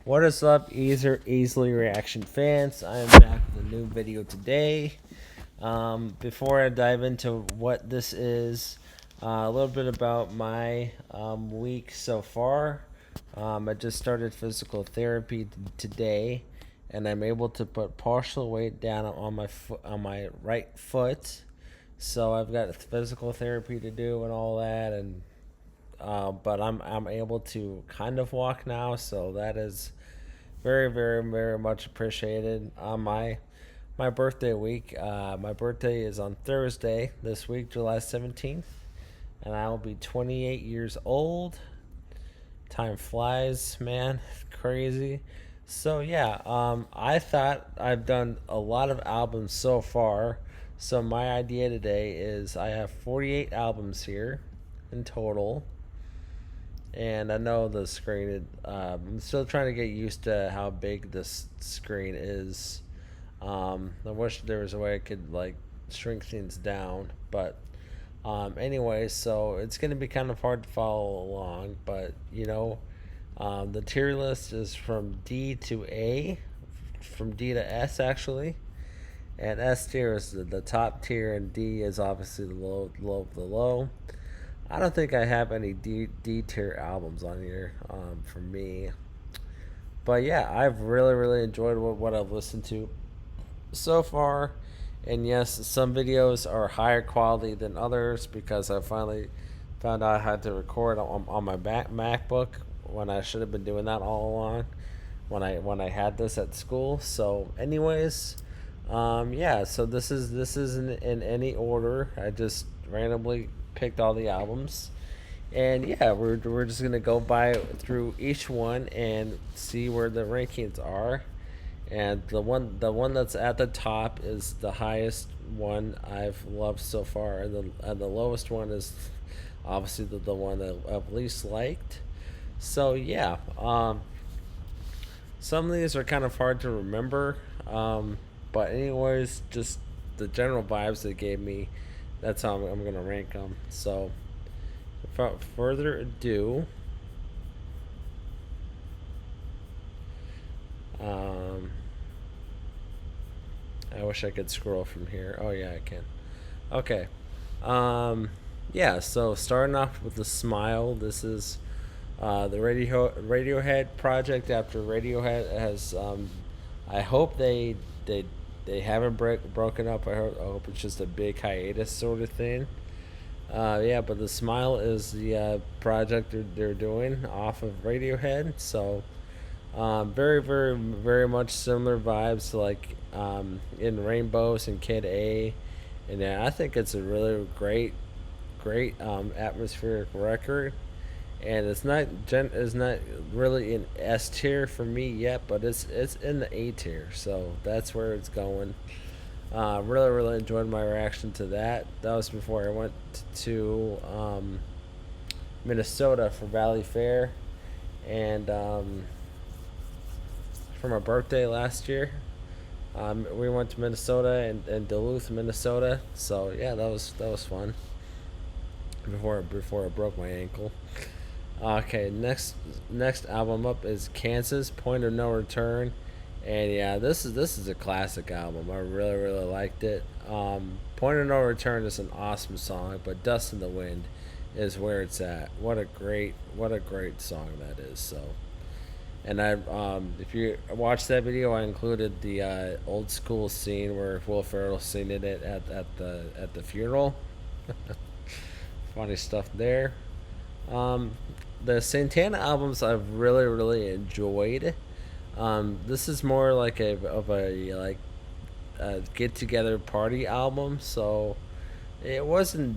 What is up, Easily Reaction fans? I am back with a new video today. Before I dive into what this is, a little bit about my week so far. I just started physical therapy today, and I'm able to put partial weight down on my right foot. So I've got physical therapy to do and all that, and but I'm able to kind of walk now, so that is very, very, very much appreciated. On my birthday week, my birthday is on Thursday this week, July 17th, and I will be 28 years old. Time flies, man, crazy. So yeah, I thought I've done a lot of albums so far. So my idea today is I have 48 albums here in total, and I know the screen. I'm still trying to get used to how big this screen is. I wish there was a way I could like shrink things down, but anyway, so it's gonna be kind of hard to follow along. But the tier list is from D to A, from D to S actually, and S tier is the top tier, and D is obviously the low of the low. I don't think I have any D tier albums on here for me. But yeah, I've really, really enjoyed what I've listened to so far. And yes, some videos are higher quality than others because I finally found out I had to record on my MacBook when I should have been doing that all along when I had this at school. So, anyways, yeah. So this is in any order. I just randomly picked all the albums, and yeah, we're just gonna go by through each one and see where the rankings are. And the one that's at the top is the highest one I've loved so far, and the lowest one is obviously the one that I've least liked. So yeah, some of these are kind of hard to remember, but anyways, just the general vibes they gave me. That's how I'm gonna rank them. So without further ado, um, I wish I could scroll from here. Oh yeah, I can. Okay. Um, yeah. So starting off with the smile. This is the Radiohead project after Radiohead has. I hope they they haven't broken up. I hope it's just a big hiatus sort of thing. Yeah, but the smile is the project they're doing off of Radiohead. So very, very, very much similar vibes to like in Rainbows and Kid A, and yeah, I think it's a really great atmospheric record. And it's not really in S tier for me yet, but it's in the A tier, so that's where it's going. Really, really enjoyed my reaction to that. That was before I went to Minnesota for Valley Fair, and for my birthday last year. We went to Minnesota and Duluth, Minnesota. So yeah, that was fun. Before I broke my ankle. Okay, next album up is Kansas Point of No Return, and yeah, this is a classic album. I really, really liked it. Point of No Return is an awesome song, but Dust in the Wind is where it's at. What a great song that is. So, and if you watch that video, I included the old school scene where Will Ferrell singing it at the funeral. Funny stuff there. Um, the Santana albums I've really, really enjoyed. This is more like a get together party album, so it wasn't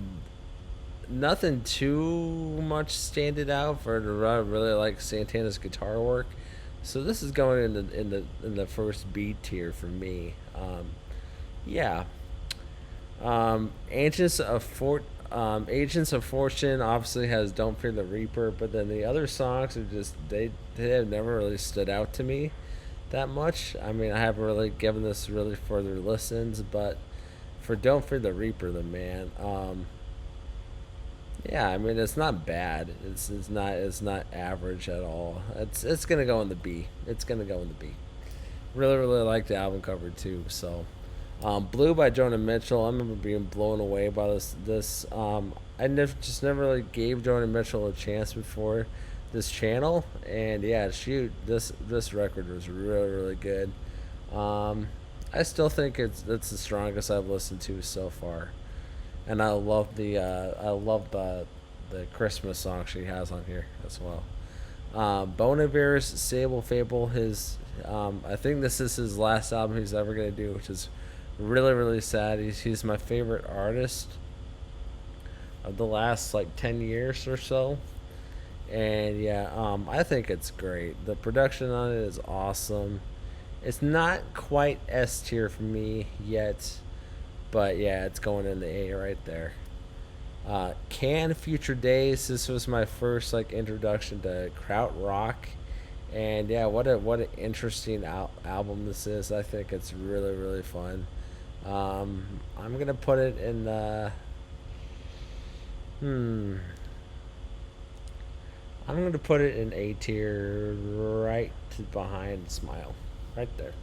nothing too much standing out for to really like Santana's guitar work. So this is going in the first B tier for me. Yeah. Agents of Fortune obviously has Don't Fear the Reaper, but then the other songs are just they have never really stood out to me that much. I mean, I haven't really given this really further listens, but for Don't Fear the Reaper, the man, Yeah, I mean it's not bad. It's not average at all. It's gonna go in the B. It's gonna go in the B. Really like the album cover too. So, Blue by Jonah Mitchell. I remember being blown away by this. I never really gave Jonah Mitchell a chance before this channel, and yeah, shoot, this record was really good. Um, I still think it's the strongest I've listened to so far, and I love the Christmas song she has on here as well. Bon Iver's Sable Fable. I think this is his last album he's ever gonna do, which is really sad. He's my favorite artist of the last like 10 years or so, and yeah, I think it's great. The production on it is awesome. It's not quite S tier for me yet, but yeah, it's going in the A right there. Can Future Days. This was my first like introduction to krautrock, and yeah, what an interesting album this is. I think it's really fun. I'm gonna put it in the hmm. I'm gonna put it in A tier, right behind Smile, right there.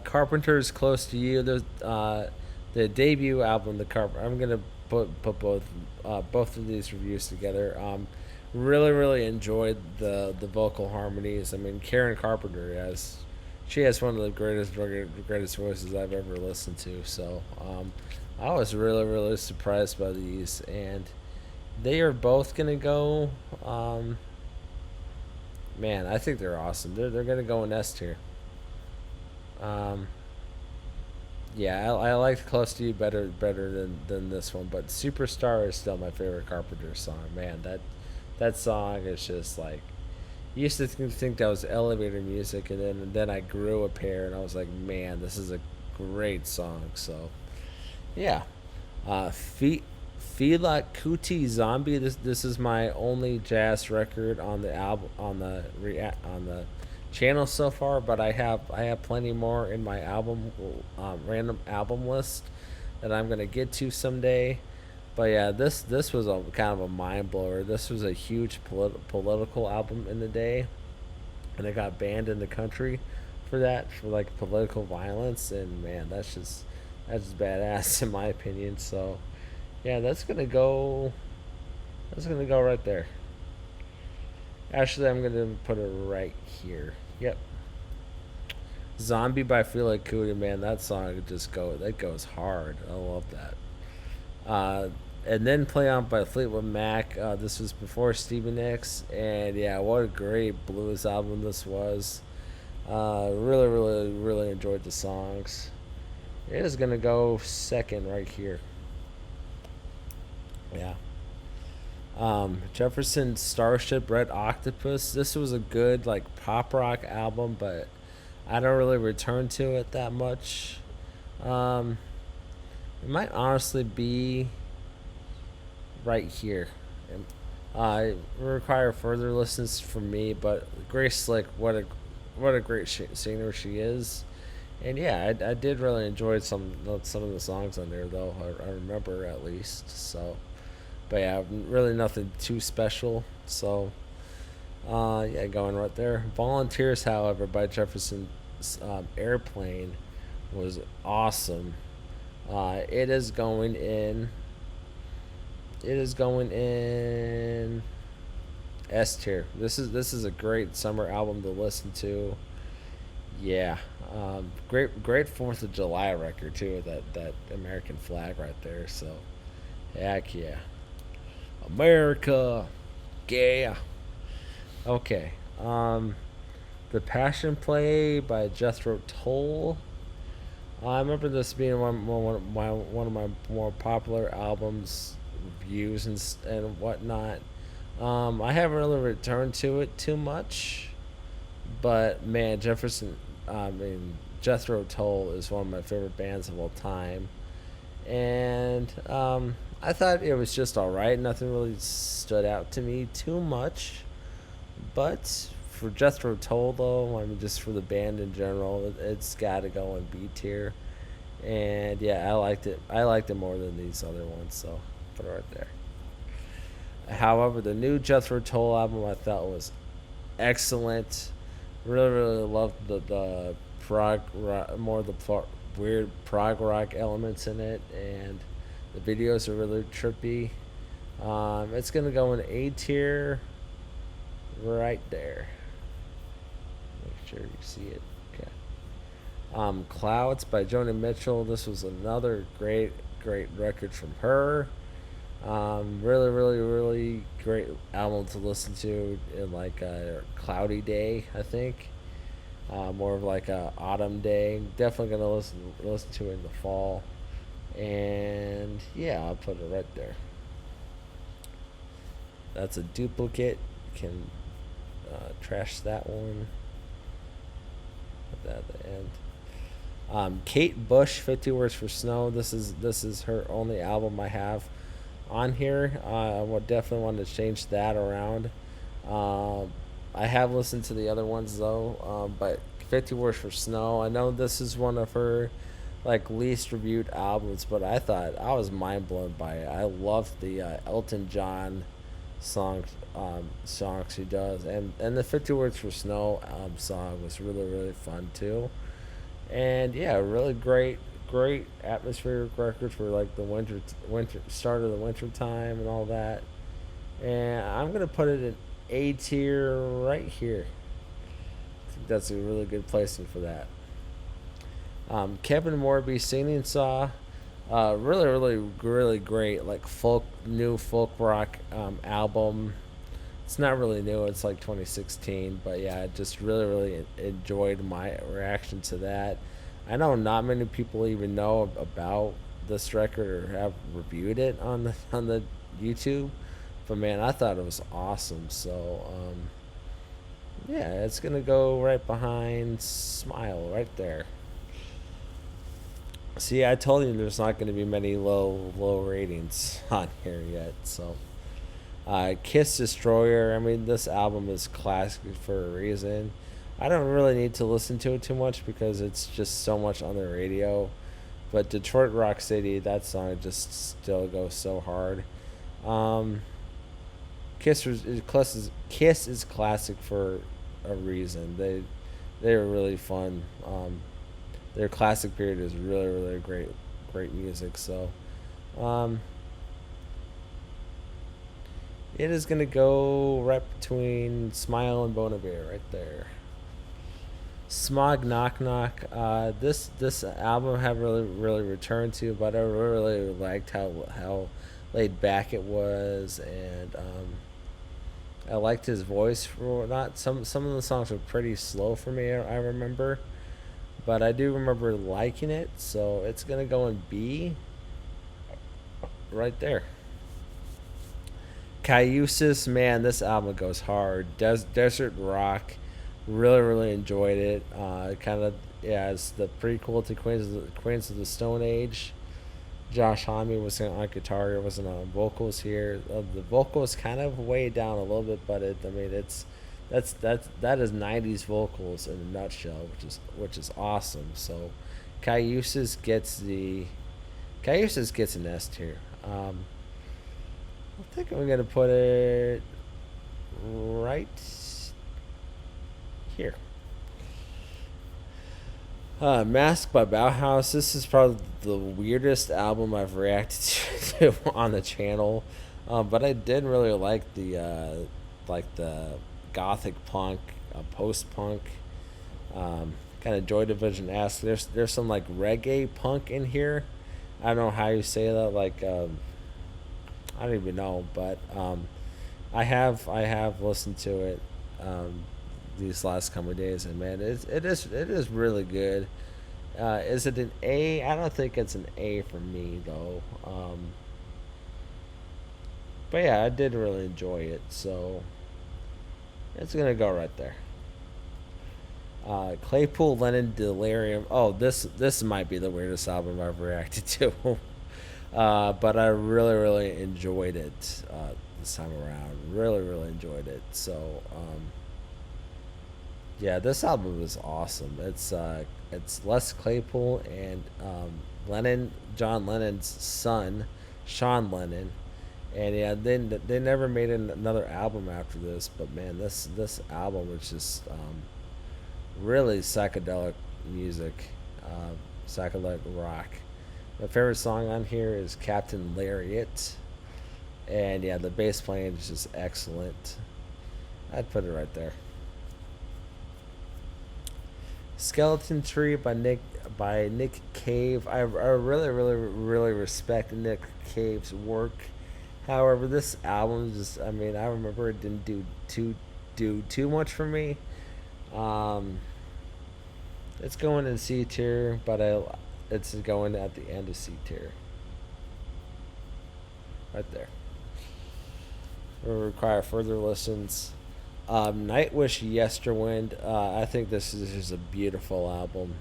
Carpenter's Close to You. The debut album, the Carpenter. I'm gonna put both of these reviews together. Really enjoyed the vocal harmonies. I mean, Karen Carpenter she has one of the greatest voices I've ever listened to. So I was really surprised by these, and they are both gonna go. Man, I think they're awesome. They're gonna go in S tier. Um, yeah, I liked Close to You better than this one, but Superstar is still my favorite Carpenter song. Man, that song is just like, used to think that was elevator music, and then I grew a pair, and I was like, man, this is a great song. So yeah, Fela Kuti Zombie. This is my only jazz record on the album on the channel so far, but I have plenty more in my random album list that I'm gonna get to someday. But yeah, this was a kind of a mind blower. This was a huge political album in the day, and it got banned in the country for that, for like political violence. And man, that's just badass in my opinion. So yeah, that's gonna go right there. Actually, I'm gonna put it right here. Yep. Zombie by Feel Like Cootie, man, that song that goes hard. I love that. And then Play On by Fleetwood Mac. This was before Stevie Nicks, and yeah, what a great blues album this was. Really enjoyed the songs. It is gonna go second right here. Yeah. Jefferson Starship Red Octopus. This was a good like pop rock album, but I don't really return to it that much. Um, it might honestly be right here. It require further listens from me, but Grace Slick, what a great singer she is. And yeah, I did really enjoy some of the songs on there though. I remember at least. So, but yeah, really nothing too special. So, yeah, going right there. Volunteers, however, by Jefferson Airplane was awesome. It is going in. It is going in S tier. This is a great summer album to listen to. Yeah, great Fourth of July record too. With that American flag right there. So, heck yeah, America, yeah. Okay. The Passion Play by Jethro Tull. I remember this being one of my more popular albums, reviews and whatnot. I haven't really returned to it too much, but man, Jethro Tull is one of my favorite bands of all time, and I thought it was just all right. Nothing really stood out to me too much, but for Jethro Tull though, I mean, just for the band in general, it's got to go in B tier. And yeah, I liked it. I liked it more than these other ones, so put it right there. However, the new Jethro Tull album I thought was excellent. Really, really loved the prog rock, more of the weird prog rock elements in it, and the videos are really trippy. It's gonna go in A tier, right there. Make sure you see it. Okay. Clouds by Joni Mitchell. This was another great record from her. Really, really, really great album to listen to in like a cloudy day. I think more of like a autumn day. Definitely gonna listen to it in the fall. And yeah, I'll put it right there. That's a duplicate. Can trash that one. Put that at the end. Kate Bush, 50 Words for Snow. This is her only album I have on here. I would definitely want to change that around. I have listened to the other ones though, but 50 Words for Snow. I know this is one of her like least reviewed albums, but I thought I was mind blown by it. I loved the Elton John songs he does, and the 50 Words for Snow song was really really fun too. And yeah, really great atmospheric record for like the winter start of the winter time and all that. And I'm gonna put it in A tier right here. I think that's a really good placement for that. Kevin Morby Singing Saw, really really great like new folk rock album. It's not really new. It's like 2016, but yeah, I just really really enjoyed my reaction to that. I know not many people even know about this record or have reviewed it on the YouTube, but man, I thought it was awesome. So yeah, it's gonna go right behind Smile right there. See, I told you there's not going to be many low ratings on here yet. So, Kiss Destroyer. I mean, this album is classic for a reason. I don't really need to listen to it too much because it's just so much on the radio. But Detroit Rock City, that song just still goes so hard. Um, Kiss is classic for a reason. They're really fun. Their classic period is really really great music. So um, it is gonna go right between Smile and Bon Iver right there. Smog Knock Knock. This album I have really really returned to, but I really liked how laid back it was, and I liked his voice for not some of the songs were pretty slow for me. I remember, but I do remember liking it, so it's gonna go in B right there. Cayusis, man, this album goes hard. Desert Rock, really really enjoyed it. Kind of yeah, it's the prequel to Queens of the Stone Age. Josh Homme was on guitar, wasn't on vocals here. The vocals kind of way down a little bit, but I mean that is '90s vocals in a nutshell, which is awesome. So, Cayusis gets an S tier. I think I'm gonna put it right here. Mask by Bauhaus. This is probably the weirdest album I've reacted to on the channel, but I did really like the gothic punk, post punk, kind of Joy Division esque. There's some like reggae punk in here. I don't know how you say that. Like I don't even know, but I have listened to it these last couple of days, and man, it is really good. Is it an A? I don't think it's an A for me though. But yeah, I did really enjoy it, so it's gonna go right there. Claypool Lennon Delirium. Oh, this might be the weirdest album I've reacted to, but I really really enjoyed it this time around. Really really enjoyed it. So yeah, this album is awesome. It's Les Claypool and John Lennon's son, Sean Lennon, and yeah, they never made another album after this. But man, this album was just really psychedelic music, uh, psychedelic rock. My favorite song on here is Captain Lariat, and yeah, the bass playing is just excellent. I'd put it right there. Skeleton Tree by Nick Cave. I really respect Nick Cave's work. However, this album just, I mean, I remember it didn't do too much for me. Um, it's going in C tier, but it's going at the end of C tier, right there. Will require further listens. Nightwish Yesterwind. I think this is just a beautiful album.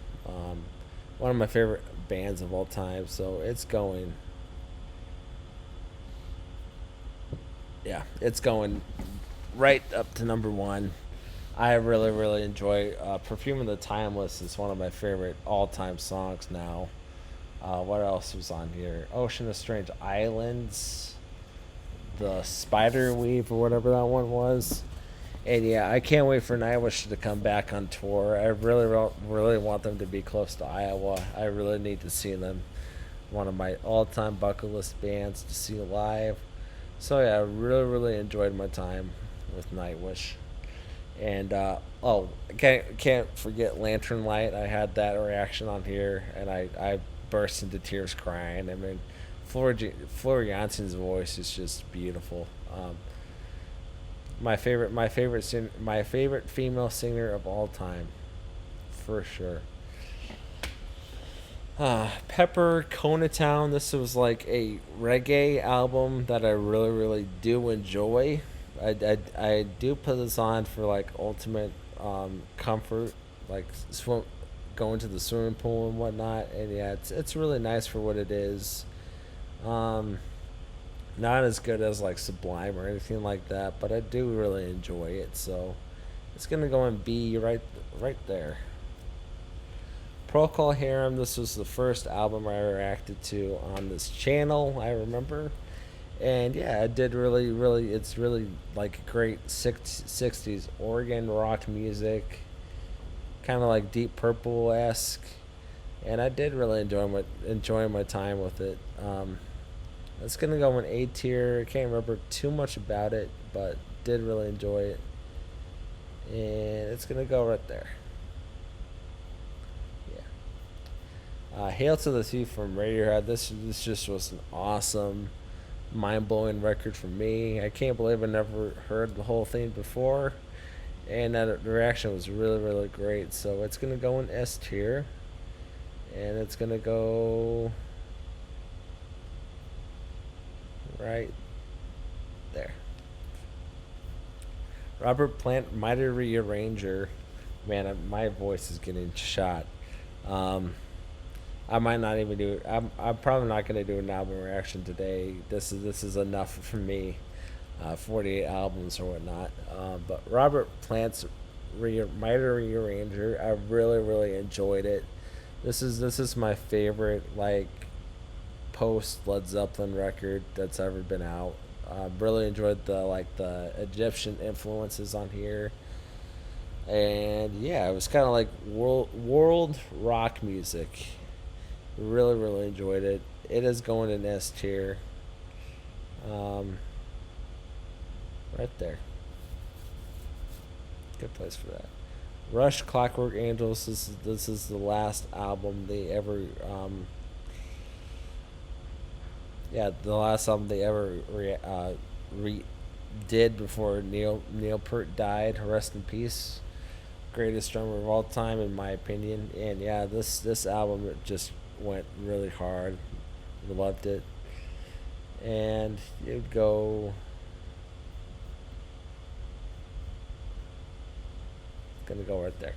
One of my favorite bands of all time. So it's going. Yeah, it's going right up to number one. I really enjoy "Perfume of the Timeless." Is one of my favorite all-time songs now. What else was on here? "Ocean of Strange Islands," the "Spider Weave" or whatever that one was. And yeah, I can't wait for Nightwish to come back on tour. I really want them to be close to Iowa. I really need to see them. One of my all-time bucket list bands to see live. So yeah, I really enjoyed my time with Nightwish. And can't forget Lantern Light. I had that reaction on here, and I burst into tears crying. I mean, Flora Janssen's voice is just beautiful. My favorite female singer of all time, for sure. Pepper Conatown. This was like a reggae album that I really do enjoy. I do put this on for like ultimate comfort, like going to the swimming pool and whatnot. And yeah, it's really nice for what it is. Um, Not as good as like Sublime or anything like that, but I do really enjoy it. So it's gonna go in B right there. Procol Harum. This was the first album I reacted to on this channel. I remember, and yeah, it did really. It's really like great 60s organ rock music, kind of like Deep Purple esque, and I did really enjoy my time with it. It's gonna go in A tier. I can't remember too much about it, but did really enjoy it, and it's gonna go right there. Yeah. Hail to the Thief from Radiohead. This just was an awesome, mind blowing record for me. I can't believe I never heard the whole thing before, and that the reaction was really great. So it's gonna go in S tier, and it's gonna go right there. Robert Plant, Mighty Rearranger. Man, my voice is getting shot. Um, I might not even do it. I'm probably not gonna do an album reaction today. This is enough for me. 48 albums or whatnot. But Robert Plant's Mighty Rearranger, I really enjoyed it. This is my favorite like post Led Zeppelin record that's ever been out. Really enjoyed the Egyptian influences on here, and yeah, it was kind of like world rock music. Really enjoyed it. It is going in S tier, um, right there. Good place for that. Rush, Clockwork Angels. This is the last album they ever the last album they ever did before Neil Peart died. Rest in peace. Greatest drummer of all time, in my opinion. And yeah, this album it just went really hard. Loved it, and you'd go. Gonna go right there.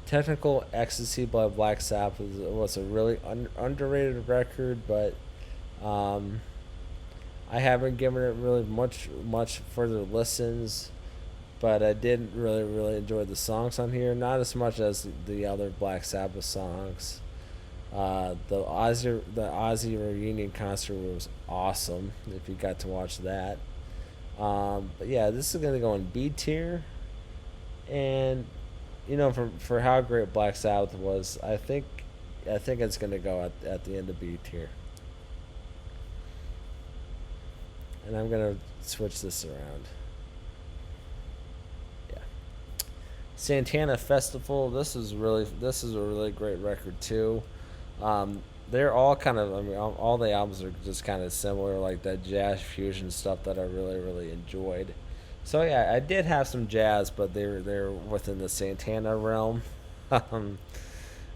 Technical Ecstasy by Black Sabbath was a really underrated record, but um, I haven't given it really much further listens, but I did really enjoy the songs on here. Not as much as the other Black Sabbath songs. The Ozzy reunion concert was awesome. If you got to watch that, but yeah, this is gonna go in B tier, and for how great Black Sabbath was, I think it's gonna go at the end of B tier, and I'm gonna switch this around. Yeah, Santana Festival. This is a really great record too. They're all kind of, I mean, all the albums are just kind of similar, like that jazz fusion stuff that I really, really enjoyed. So yeah, I did have some jazz, but they're within the Santana realm. um,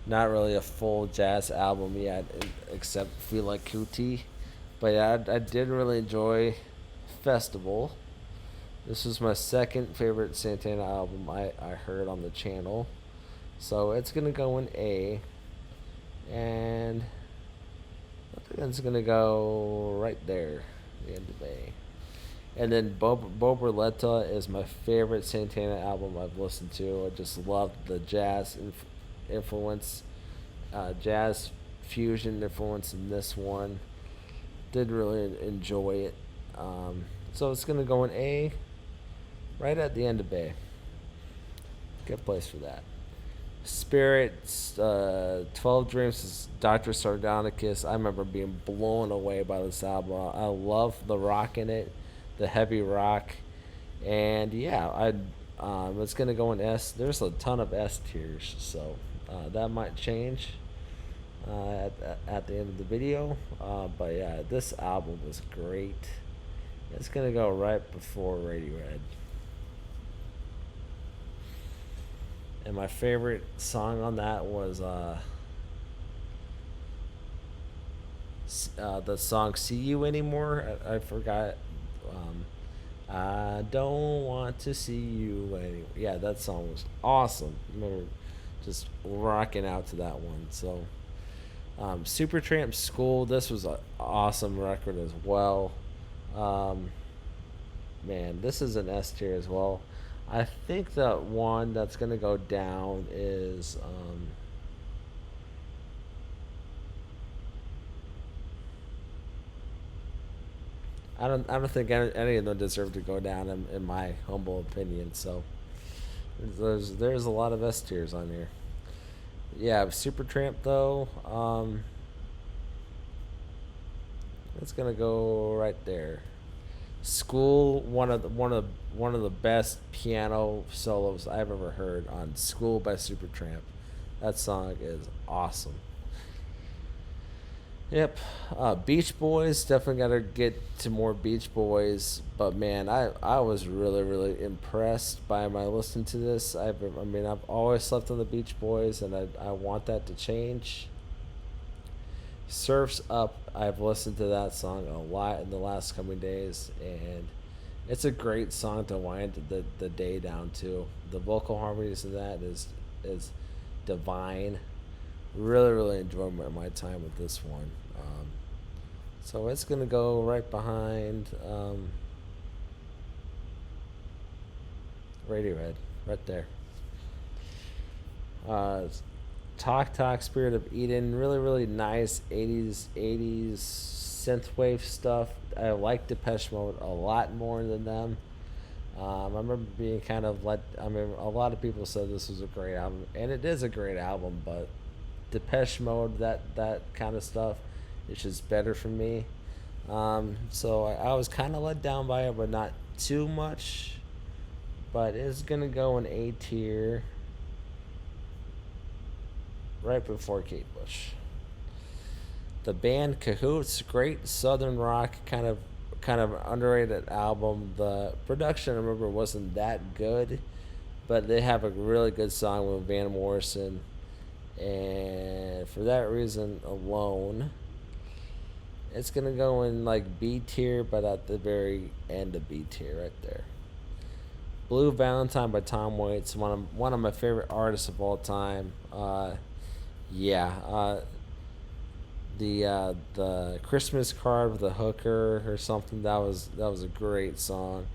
Not really a full jazz album yet, except Feel Like Kuti. But yeah, I did really enjoy Festival. This was my second favorite Santana album I heard on the channel. So it's gonna go in A, and I think that's gonna go right there, the end of A. And then Bo Berletta is my favorite Santana album I've listened to. I just love the influence, jazz fusion influence in this one. Did really enjoy it. So it's gonna go in A, right at the end of A. Good place for that. Spirits, 12 Dreams is Dr. Sardonicus. I remember being blown away by this album. I love the rock in it, the heavy rock. And yeah, it's going to go in S. There's a ton of S tiers, so that might change at the end of the video. But yeah, this album was great. It's going to go right before Radiohead. And my favorite song on that was the song "See You Anymore." I forgot. Um, I don't want to see you anymore. Yeah, that song was awesome. I remember just rocking out to that one. So, Supertramp School. This was an awesome record as well. Um, Man, this is an S tier as well. I think that one that's gonna go down is I don't think any of them deserve to go down in my humble opinion. So there's a lot of S tiers on here. Yeah, Supertramp though, it's gonna go right there. School, one of the best piano solos I've ever heard on School by Supertramp. That song is awesome. Yep. Beach Boys, definitely got to get to more Beach Boys. But man, I was really, really impressed by my listening to this. I've always slept on the Beach Boys, and I want that to change. Surf's Up, I've listened to that song a lot in the last coming days, and it's a great song to wind the day down to. The vocal harmonies in that is divine. Really, really enjoyed my time with this one. So it's going to go right behind Radiohead, right there. Uh, Talk Talk, Spirit of Eden, really, really nice 80s synthwave stuff. I like Depeche Mode a lot more than them. I remember being kind of a lot of people said this was a great album, and it is a great album, but Depeche Mode, that kind of stuff, it's just better for me. So I was kind of let down by it, but not too much. But it's gonna go in A tier, right before Kate Bush. The band Cahoots, great southern rock, kind of underrated album. The production, I remember, wasn't that good, but they have a really good song with Van Morrison, and for that reason alone, it's gonna go in like B tier, but at the very end of B tier, right there. Blue Valentine by Tom Waits, one of my favorite artists of all time. Yeah, the Christmas card with a hooker or something, that was a great song.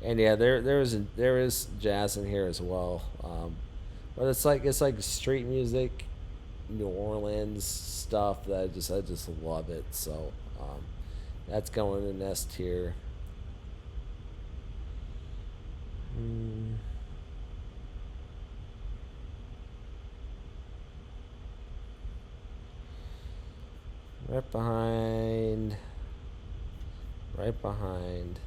And yeah, there is jazz in here as well. But it's like street music, New Orleans stuff that I just love it. So that's going in S tier. Mm, right behind. Right behind.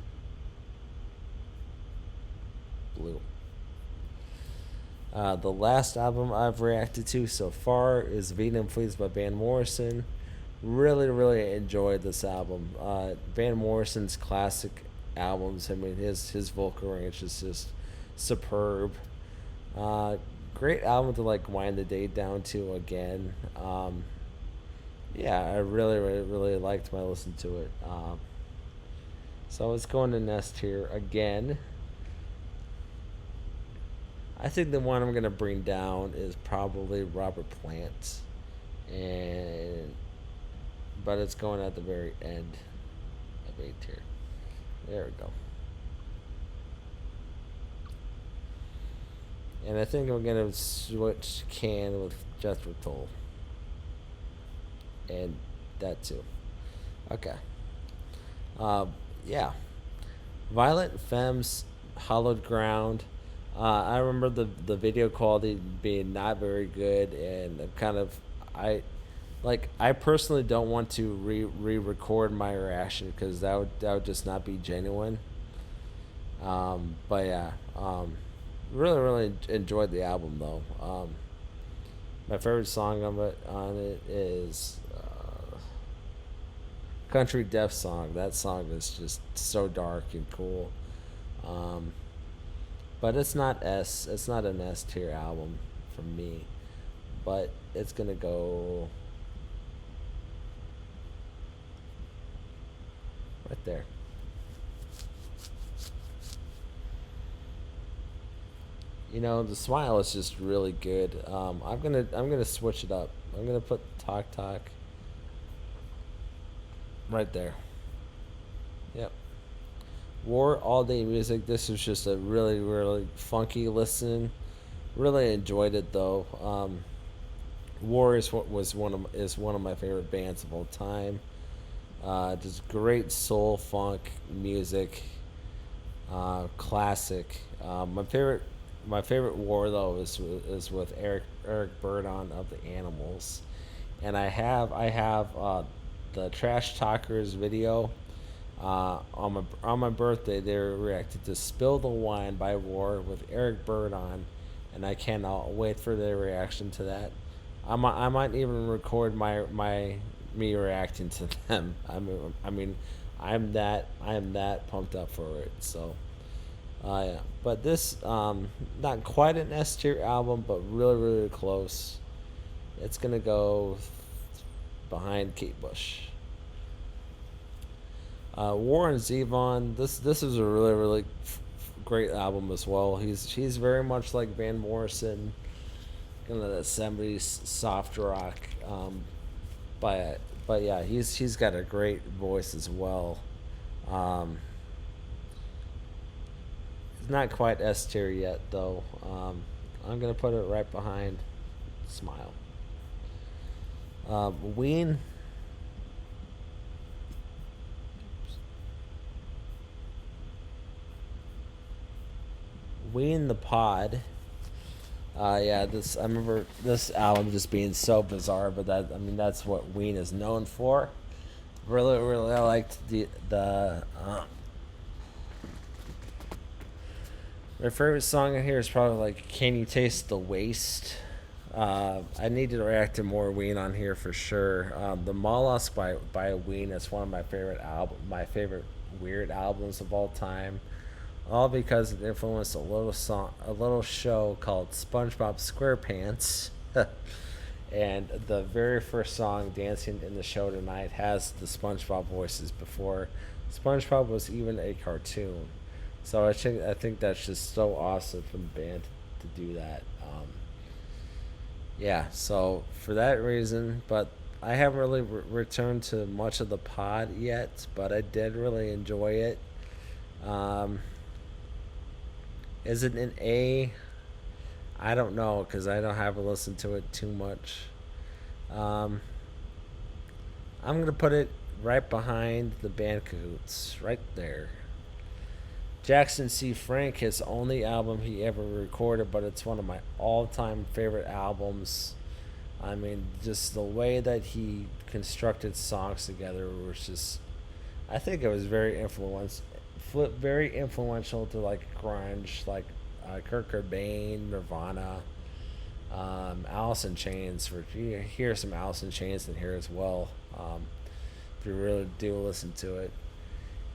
Blue. The last album I've reacted to so far is Vietnam Fleas by Van Morrison. Really, really enjoyed this album. Van Morrison's classic albums, I mean, his vocal range is just superb. Uh, Great album to like wind the day down to again. Yeah, I really, really, really liked my listen to it. So it's going to Nest here again. I think the one I'm gonna bring down is probably Robert Plant, and but it's going at the very end of A tier. There we go. And I think I'm gonna switch Can with Jethro Tull, and that too. Okay. Uh, yeah. Violent Femmes, Hollowed Ground. I remember the video quality being not very good, and kind of I personally don't want to re-record my reaction because that would just not be genuine. But yeah, really really enjoyed the album though. My favorite song of it on it is Country Death Song. That song is just so dark and cool. Um, but it's not S. It's not an S tier album for me. But it's gonna go right there. You know, the smile is just really good. I'm gonna switch it up. I'm gonna put Talk Talk right there. Yep. War All Day Music. This was just a really really funky listen. Really enjoyed it though. War is what was one of my favorite bands of all time. Just great soul funk music. Classic. My favorite War though is with Eric Burdon of the Animals, and I have the Trash Talkers video. On my birthday, they reacted to "Spill the Wine" by War with Eric Burdon, and I cannot wait for their reaction to that. I might even record my me reacting to them. I mean, I am that pumped up for it. So, yeah. But this not quite an S tier album, but really really close. It's gonna go behind Kate Bush. Warren Zevon. This is a really really great album as well. He's very much like Van Morrison, kind of the '70s soft rock. But yeah, he's got a great voice as well. Um, it's not quite S tier yet though. I'm gonna put it right behind Smile. Ween. Ween the Pod. Yeah, this I remember this album just being so bizarre, but that's what Ween is known for. Really, really, I liked the. My favorite song in here is probably like "Can You Taste the Waste." I need to react to more Ween on here for sure. The Mollusk by Ween is one of my favorite weird albums of all time, all because it influenced a little show called SpongeBob SquarePants. And the very first song, "Dancing in the Show Tonight," has the SpongeBob voices before SpongeBob was even a cartoon. So I think that's just so awesome for the band to do that. Yeah, so for that reason, but I haven't really returned to much of the pod yet, but I did really enjoy it. Um, is it an A? I don't know because I don't have listened to it too much. Um, I'm gonna put it right behind the band Cahoots, right there. Jackson C. Frank, his only album he ever recorded, but it's one of my all-time favorite albums. I mean, just the way that he constructed songs together was just, I think it was very influential to like grunge, like Kurt Cobain, Nirvana, Alice in Chains. For you hear some Alice in Chains in here as well, if you really do listen to it.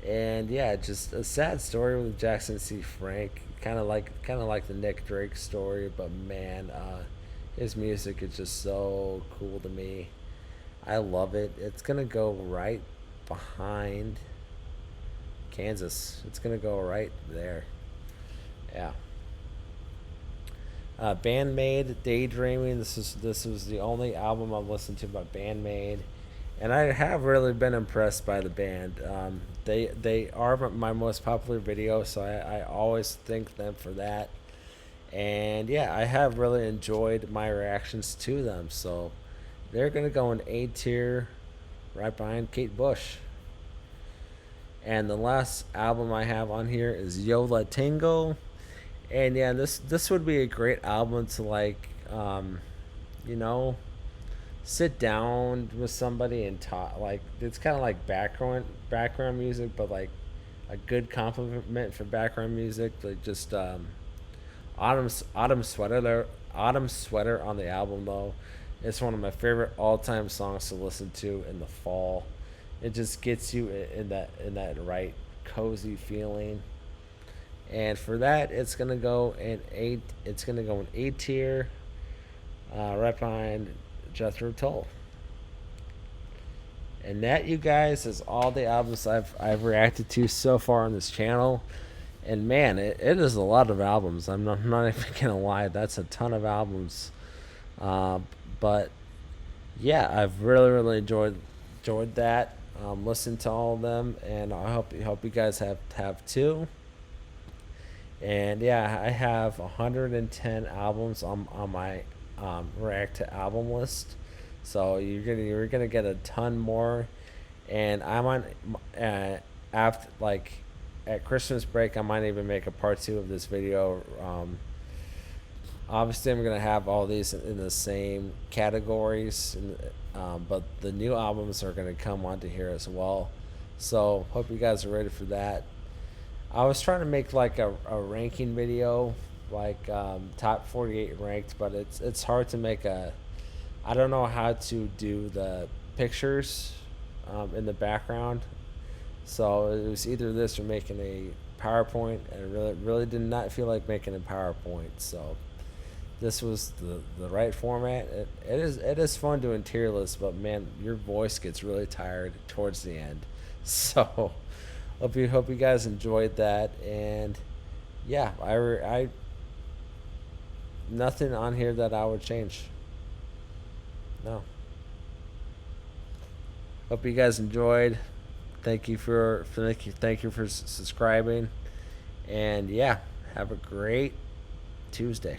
And yeah, just a sad story with Jackson C. Frank. Kind of like the Nick Drake story, but man, his music is just so cool to me. I love it. It's gonna go right behind Kansas. It's gonna go right there. Yeah. Bandmade, Daydreaming. This was the only album I've listened to by Bandmade, and I have really been impressed by the band. They are my most popular video, so I always thank them for that. And yeah, I have really enjoyed my reactions to them. So they're gonna go in A tier, right behind Kate Bush. And the last album I have on here is Yo La Tengo. And yeah, this would be a great album to like, you know, sit down with somebody and talk. Like it's kind of like background music, but like a good compliment for background music. Like just Autumn Sweater on the album though. It's one of my favorite all time songs to listen to in the fall. It just gets you in that right cozy feeling. And for that, It's gonna go in A tier, right behind Jethro Tull. And that, you guys, is all the albums I've reacted to so far on this channel. And man, it is a lot of albums. I'm not even gonna lie, that's a ton of albums. Uh, but yeah, I've really enjoyed that. Listened to all of them, and I hope you guys have too. And yeah, I have 110 albums on my React to album list. So you're gonna get a ton more. And I'm on after like at Christmas break. I might even make a part two of this video. Obviously, I'm gonna have all these in the same categories, but the new albums are gonna come onto here as well. So hope you guys are ready for that. I was trying to make like a ranking video, like top 48 ranked, but it's hard to make a. I don't know how to do the pictures in the background, so it was either this or making a PowerPoint, and I really did not feel like making a PowerPoint. So this was the right format. It is fun doing tier lists, but man, your voice gets really tired towards the end. So hope you guys enjoyed that. And yeah, I nothing on here that I would change. No. Hope you guys enjoyed. Thank you for subscribing. And yeah, have a great Tuesday.